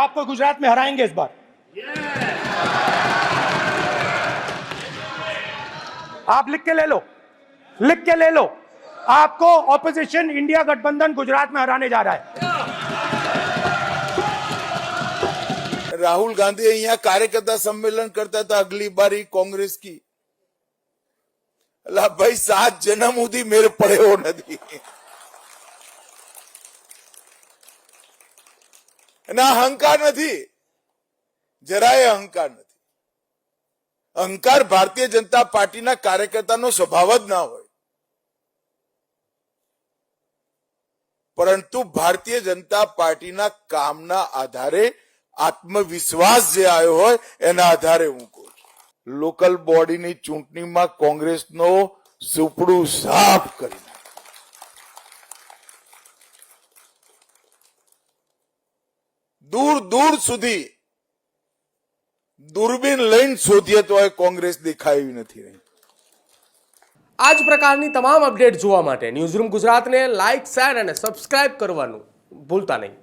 आपको गुजरात में हराएंगे इस बार। आप लिख के ले लो, लिख के ले लो। आपको ऑपोजिशन इंडिया गठबंधन गुजरात में हराने जा रहा है। राहुल गांधी અહીંયા कार्यकर्ता सम्मेलन करता था अगली बारी कांग्रेस की। अल्लाह भाई 7 जन्म સુધી મેર પડ્યો નથી એના અહંકાર નથી, જરાય અહંકાર નથી। અહંકાર ભારતીય જનતા પાર્ટીના કાર્યકર્તાનો સ્વભાવ જ ના હોય, પરંતુ ભારતીય જનતા પાર્ટીના કામના આધારે આત્મવિશ્વાસ જે આવ્યો હોય એના આધારે હું કહું છું લોકલ બોડીની ચૂંટણીમાં કોંગ્રેસનો સુપડું સાફ કરી દૂર દૂર સુધી દૂરબીન લઈને શોધીએ તો કોંગ્રેસ દેખાય નથી રહી। આ જ પ્રકારની તમામ અપડેટ જોવા માટે ન્યૂઝરૂમ ગુજરાતને લાઇક, શેર અને સબસ્ક્રાઇબ કરવાનું ભૂલતા નહીં।